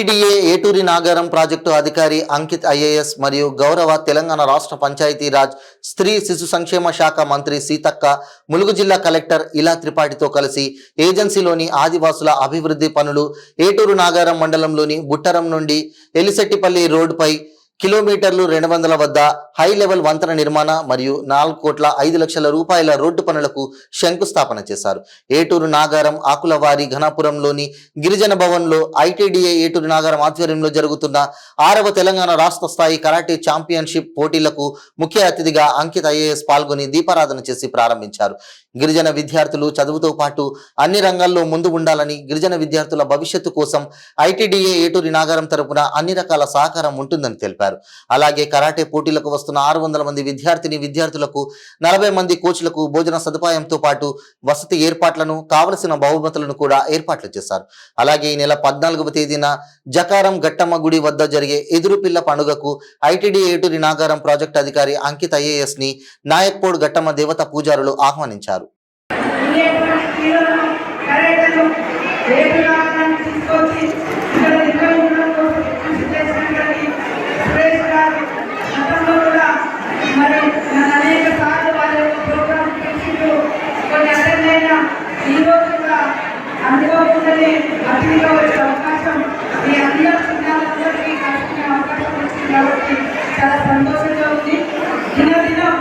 ITDA Eturi Nagaram project అధికారి Ankit IAS మరియు గౌరవ తెలంగాణ రాష్ట్ర పంచాయతీరాజ్ స్త్రీ శిశు సంక్షేమ శాఖ మంత్రి సీతక్క, ములుగు జిల్లా కలెక్టర్ ఇలా త్రిపాఠితో కలిసి ఏజెన్సీలోని ఆదివాసుల అభివృద్ధి పనులు ఏటూరు నాగారం మండలంలోని బుట్టరం నుండి ఎలిశెట్టిపల్లి రోడ్డుపై కిలోమీటర్లు 200 వద్ద హై లెవెల్ వంతెన నిర్మాణ మరియు 4,05,00,000 రూపాయల రోడ్డు పనులకు శంకుస్థాపన చేశారు. ఏటూరు నాగారం ఆకులవారి ఘనాపురంలోని గిరిజన భవన్లో ఐటీడీఏ ఏటూరు నాగారం ఆధ్వర్యంలో జరుగుతున్న 6వ తెలంగాణ రాష్ట్ర స్థాయి కరాటే ఛాంపియన్షిప్ పోటీలకు ముఖ్య అతిథిగా అంకిత్ ఐఏఎస్ పాల్గొని దీపారాధన చేసి ప్రారంభించారు. గిరిజన విద్యార్థులు చదువుతో పాటు అన్ని రంగాల్లో ముందు ఉండాలని, గిరిజన విద్యార్థుల భవిష్యత్తు కోసం ఐటీడీఏ ఏటూరి నాగారం తరపున అన్ని రకాల సహకారం ఉంటుందని తెలిపారు. అలాగే కరాటే పోటీలకు వస్తున్న 600 మంది విద్యార్థులకు 40 మంది కోచ్లకు భోజన సదుపాయంతో పాటు వసతి ఏర్పాట్లను, కావలసిన బహుమతులను కూడా ఏర్పాట్లు చేశారు. అలాగే ఈ నెల 14వ తేదీన జకారం గట్టమ్మ గుడి వద్ద జరిగే ఎదురుపిల్ల పండుగకు ఐటీడీఏ ఏటూరి నాగారం ప్రాజెక్టు అధికారి అంకిత్ ఐఏఎస్ ని నాయక్పోడ్ గట్టమ్మ దేవత పూజారులు ఆహ్వానించారు. చాలా సంతోషంగా ఉంది. దినదినం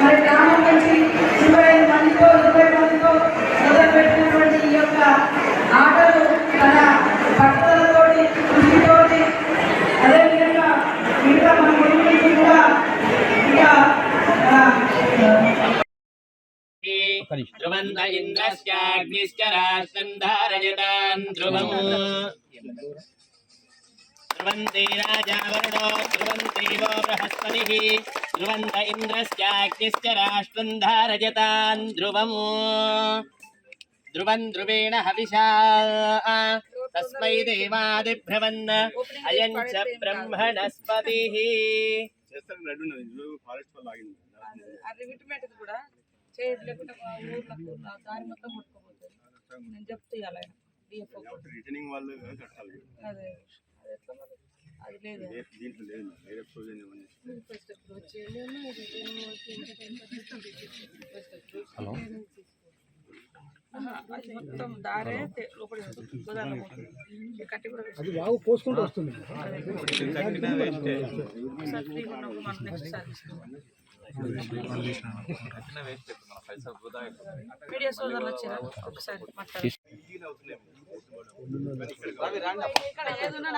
మరి గ్రామం నుంచి 25 మందితో మొదలుపెట్టినటువంటి ఈ యొక్క ఆటలు తన పట్టుదలతోటి, కృషితోటి, అదేవిధంగా ఇంకా మన గురించి కూడా ఇంకా ధ్రువంత ఇంద్రశ్చాగ్నిశ్చ రాష్ట్రం ధారయతాన్ ధ్రువం ధ్రువంతే రాజా వరుణో ధ్రువంతేవో బృహస్పతిః ధ్రువంత ఇంద్రశ్చాగ్నిశ్చ రాష్ట్రం ధారయతాన్ ధ్రువం ధ్రువం ధ్రువేణ హవిషా తస్మై దేవాదిభ్రవన్న అయం చ బ్రహ్మణస్పతిః. చేయలేకుండా ఊర్లకు దారి మొత్తం ముట్టుకోపోతుంది. నేను చెప్తాను రిటర్నింగ్ వాళ్ళు కట్టాలి. అదే అది లేదు అది మొత్తం దారే లోపలి కట్టి కూడా అది బాగా పోసుకుంటూ వస్తుంది. మీడియా సోదరులు వచ్చారా ఒకసారి మాట్లాడారు. ఇక్కడ ఏదైనా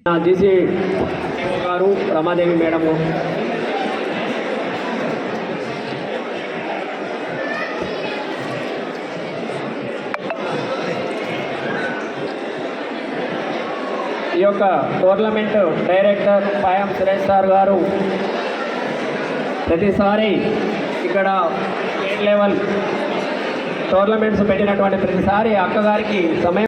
నాకు జీసీ గారు, రమాదేవి మేడము, ఈ యొక్క tournament director Payam Suresh sir గారు ప్రతిసారి ఇక్కడ స్టేట్ లెవెల్ టోర్నమెంట్స్ పెట్టినటువంటి ప్రతిసారి అక్కగారికి సమయం